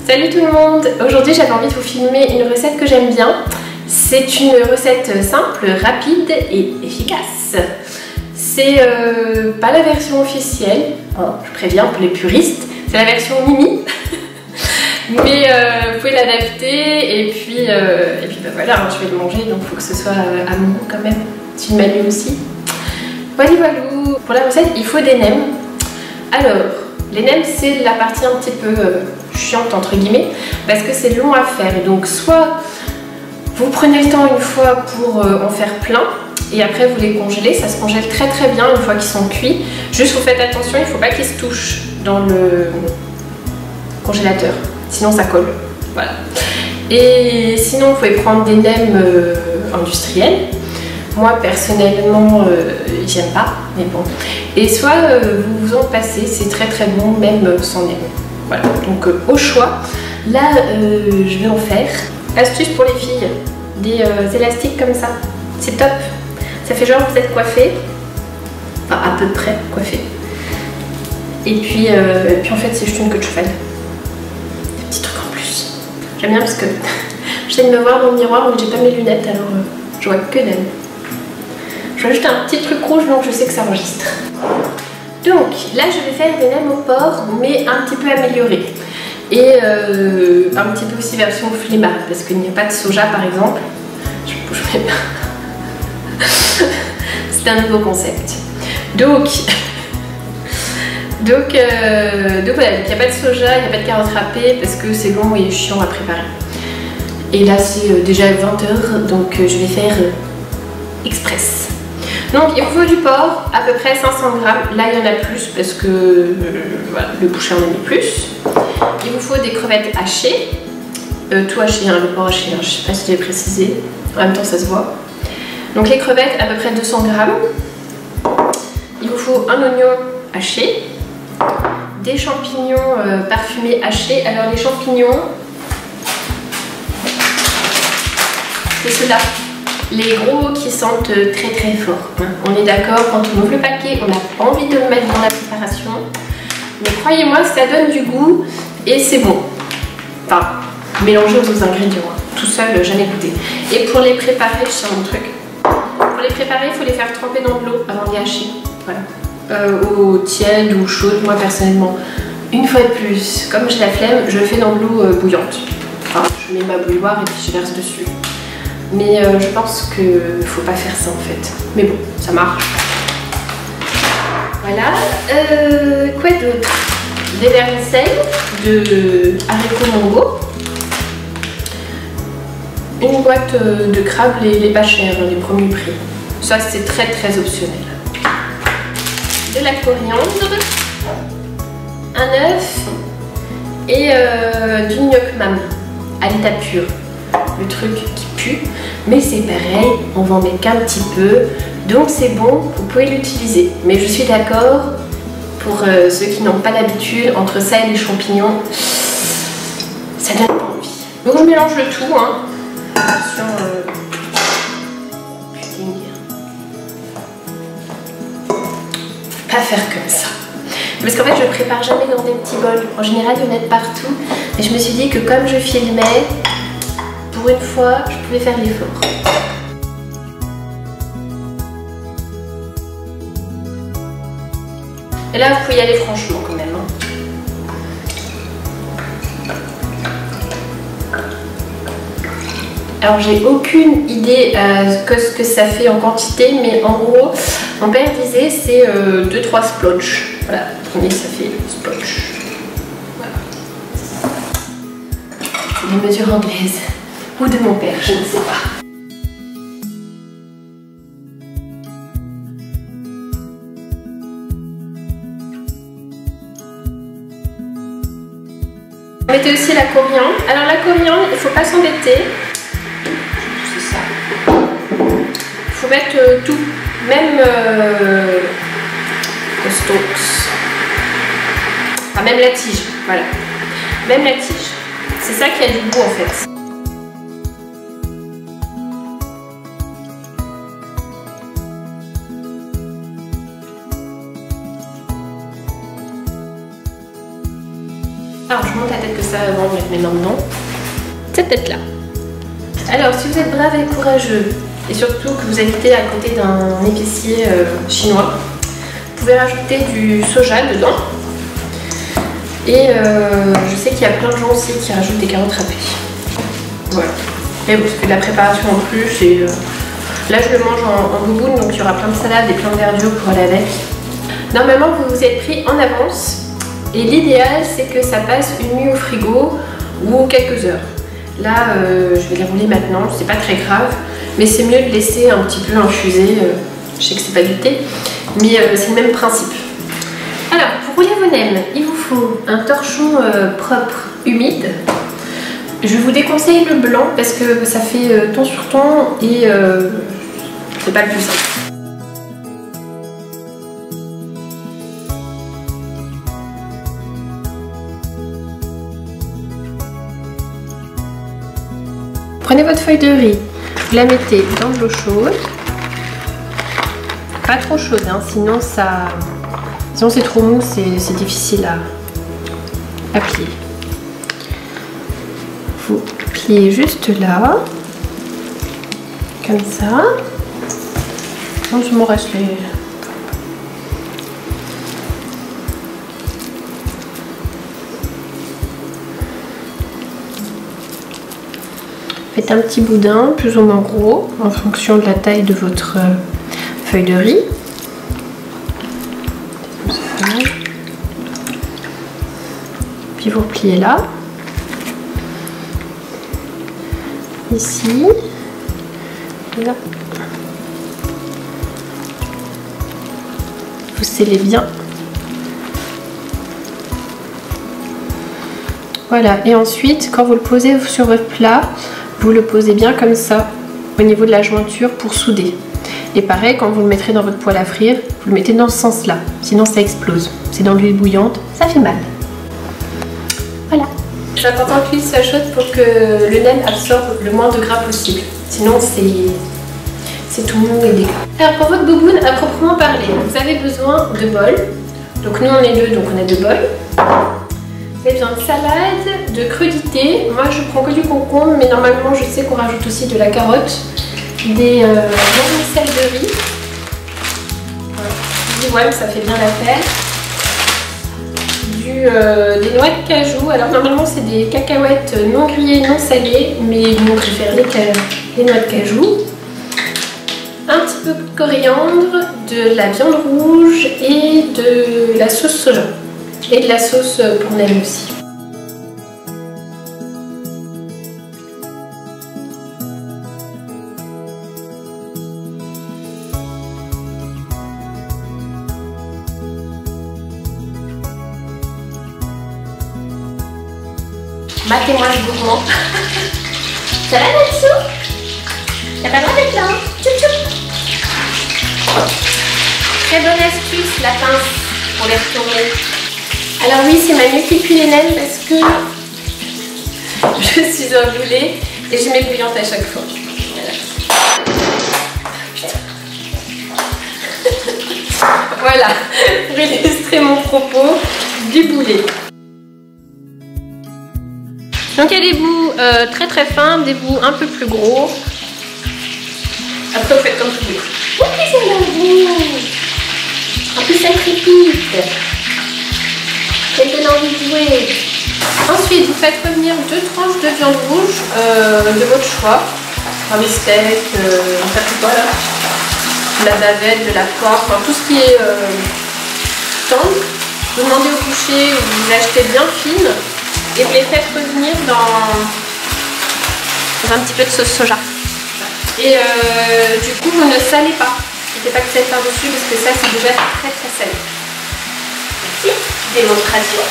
Salut tout le monde! Aujourd'hui j'avais envie de vous filmer une recette que j'aime bien. C'est une recette simple, rapide et efficace. C'est pas la version officielle, hein, je préviens pour les puristes, c'est la version Mimi. Mais vous pouvez l'adapter et puis bah voilà, hein, je vais le manger donc il faut que ce soit à mon goût quand même. C'est une mamie aussi. Voilà. Pour la recette il faut des nems. Alors, les nems c'est la partie un petit peu chiante entre guillemets parce que c'est long à faire. Donc soit vous prenez le temps une fois pour en faire plein et après vous les congelez, ça se congèle très très bien une fois qu'ils sont cuits. Juste vous faites attention, il ne faut pas qu'ils se touchent dans le congélateur, sinon ça colle. Voilà. Et sinon vous pouvez prendre des nems industriels. Moi personnellement j'aime pas, mais bon. Et soit vous vous en passez, c'est très très bon même sans nems. Voilà, donc au choix. Là je vais en faire. Astuce pour les filles, des élastiques comme ça, c'est top. Ça fait genre vous êtes coiffée, enfin à peu près coiffée. Et puis en fait c'est juste une queue de cheval. Des petits trucs en plus. J'aime bien parce que j'essaie de me voir dans le miroir mais j'ai pas mes lunettes alors je vois que dalle. Je vais ajouter un petit truc rouge donc je sais que ça enregistre. Donc là je vais faire des nems au porc mais un petit peu améliorés. Et un petit peu aussi version flemmard parce qu'il n'y a pas de soja par exemple. Je bougerai pas. C'est un nouveau concept. Donc voilà, il n'y a pas de soja, il n'y a pas de carottes râpées parce que c'est long et chiant à préparer. Et là c'est déjà 20h donc je vais faire express. Donc il vous faut du porc, à peu près 500 g. Là il y en a plus parce que voilà, le boucher en a mis plus. Il vous faut des crevettes hachées. Tout haché, hein, le porc haché, hein, je ne sais pas si j'ai précisé. En même temps ça se voit. Donc les crevettes à peu près 200 g. Il vous faut un oignon haché. Des champignons parfumés hachés. Alors les champignons, c'est ceux-là. Les gros qui sentent très très fort. On est d'accord, quand on ouvre le paquet, on n'a pas envie de le mettre dans la préparation. Mais croyez-moi, ça donne du goût et c'est bon. Enfin, mélangez aux autres ingrédients. Hein. Tout seul, jamais goûté. Et pour les préparer, je tiens mon truc. Pour les préparer, il faut les faire tremper dans de l'eau avant de les hacher. Voilà. Eau tiède ou chaude, moi personnellement. Une fois de plus, comme j'ai la flemme, je le fais dans de l'eau bouillante. Enfin, je mets ma bouilloire et puis je verse dessus. Mais je pense qu'il ne faut pas faire ça en fait. Mais bon, ça marche. Voilà. Quoi d'autre? Des vermicelles de haricots mongo. Une boîte de crabes, les pas chers, les premiers prix. Ça c'est très très optionnel. De la coriandre. Un œuf. Et du gnoc mam à l'état pur. Le truc qui pue, mais c'est pareil, on va en mettre qu'un petit peu, donc c'est bon, vous pouvez l'utiliser. Mais je suis d'accord, pour ceux qui n'ont pas l'habitude, entre ça et les champignons, ça donne pas envie. Donc je mélange le tout, hein. Attention, pas faire comme ça. Parce qu'en fait je prépare jamais dans des petits bols, en général il y en a partout, et je me suis dit que comme je filmais, pour une fois, je pouvais faire l'effort. Et là, vous pouvez y aller franchement quand même. Hein. Alors, j'ai aucune idée ce que ça fait en quantité, mais en gros, mon père disait c'est 2-3 splotches. Voilà, prenez, ça fait splotch. Voilà. C'est des mesures anglaises. Ou de mon père, je ne sais pas. Mettez aussi la coriandre. Alors la coriandre, il ne faut pas s'embêter. C'est ça. Il faut mettre tout, même le stalks. Enfin même la tige, voilà. Même la tige. C'est ça qui a du goût en fait. Alors je monte la tête que ça avant de mettre mes mains dedans. Cette tête là. Alors si vous êtes brave et courageux et surtout que vous habitez à côté d'un épicier chinois, vous pouvez rajouter du soja dedans. Et je sais qu'il y a plein de gens aussi qui rajoutent des carottes râpées. Voilà. Et vous faites de la préparation en plus. Et là je le mange en bouboune, donc il y aura plein de salades et plein de verdure pour aller avec. Normalement vous vous êtes pris en avance. Et l'idéal c'est que ça passe une nuit au frigo ou quelques heures. Là je vais les rouler maintenant, c'est pas très grave. Mais c'est mieux de laisser un petit peu infuser. Je sais que c'est pas du thé, mais c'est le même principe. Alors pour rouler vos nems, il vous faut un torchon propre, humide. Je vous déconseille le blanc parce que ça fait ton sur ton et c'est pas le plus simple. Prenez votre feuille de riz, vous la mettez dans de l'eau chaude. Pas trop chaude, hein, sinon c'est trop mou, c'est difficile à plier. Vous pliez juste là, comme ça. Non, je m'en reste les... Faites un petit boudin, plus ou moins gros, en fonction de la taille de votre feuille de riz. Puis vous repliez là. Ici. Là. Vous scellez bien. Voilà, et ensuite, quand vous le posez sur votre plat, vous le posez bien comme ça, au niveau de la jointure pour souder. Et pareil, quand vous le mettrez dans votre poêle à frire, vous le mettez dans ce sens-là, sinon ça explose. C'est dans l'huile bouillante, ça fait mal. Voilà. J'attends que l'huile soit chaude pour que le nem absorbe le moins de gras possible. Sinon, c'est tout mou et dégueu. Alors pour votre bouboune, à proprement parler, vous avez besoin de bols. Donc nous on est deux, donc on a 2 bols. Vous avez besoin de salade, de crudités. Moi je prends que du concombre, mais normalement je sais qu'on rajoute aussi de la carotte, des vermicelles de riz. Voilà, ça fait bien l'affaire. Des noix de cajou. Alors normalement c'est des cacahuètes non grillées, non salées, mais nous on préfère les noix de cajou. Un petit peu de coriandre, de la viande rouge et de la sauce soja. Et de la sauce pour nem aussi. Matez-moi le gourmand. Ça va là-dessous? T'as pas le droit d'être là, hein? Tchou tchou. Très bonne astuce, la pince pour les retourner. Alors oui, c'est Manu qui cuit les nems parce que je suis un boulet et je mets bouillante à chaque fois. Voilà. Voilà, pour illustrer mon propos, du boulet. Donc il y a des bouts très très fins, des bouts un peu plus gros. Après vous faites comme vous voulez. Ok, c'est bon bout. En plus ça crépite. Ça donne envie de jouer. Ensuite, vous faites revenir 2 tranches de viande rouge de votre choix. Un bistec, n'importe quoi là. De la bavette, de la poire, enfin tout ce qui est tendre. Vous demandez au boucher, vous l'achetez bien fine et vous les faites revenir dans un petit peu de sauce soja. Et du coup, vous ne salez pas. N'hésitez pas que ça par-dessus parce que ça, c'est déjà très très salé. Merci. Démonstration.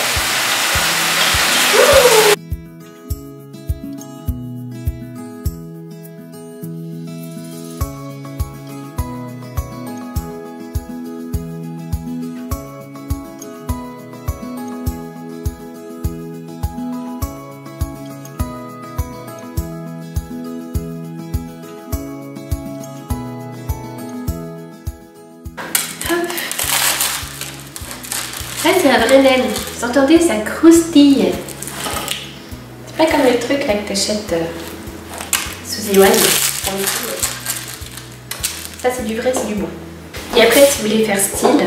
Ça c'est un vrai nem. Vous entendez, ça croustille. Pas comme les trucs là que t'achètes sous Ewan. Ça c'est du vrai, c'est du bon. Et après si vous voulez faire style,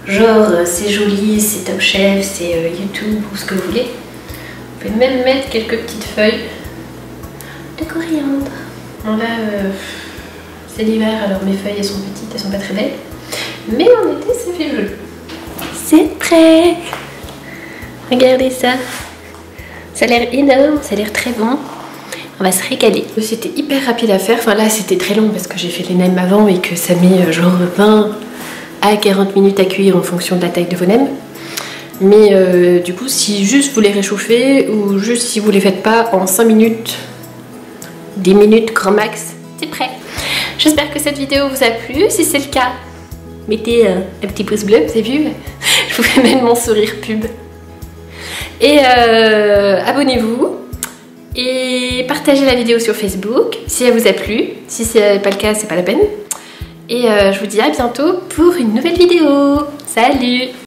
genre c'est joli, c'est Top Chef, c'est YouTube ou ce que vous voulez, vous pouvez même mettre quelques petites feuilles de coriandre. Bon là c'est l'hiver alors mes feuilles elles sont petites, elles sont pas très belles. Mais en été ça fait joli. C'est prêt. Regardez ça. Ça a l'air énorme, ça a l'air très bon. On va se régaler. C'était hyper rapide à faire. Enfin là c'était très long parce que j'ai fait les nems avant et que ça met genre 20 à 40 minutes à cuire en fonction de la taille de vos nems. Mais du coup si juste vous les réchauffez ou juste si vous les faites pas en 5 minutes, 10 minutes grand max, c'est prêt. J'espère que cette vidéo vous a plu. Si c'est le cas, mettez un petit pouce bleu, vous avez vu. Je vous fais même mon sourire pub. Et abonnez-vous. Et partagez la vidéo sur Facebook si elle vous a plu. Si c'est pas le cas, c'est pas la peine. Et je vous dis à bientôt pour une nouvelle vidéo. Salut!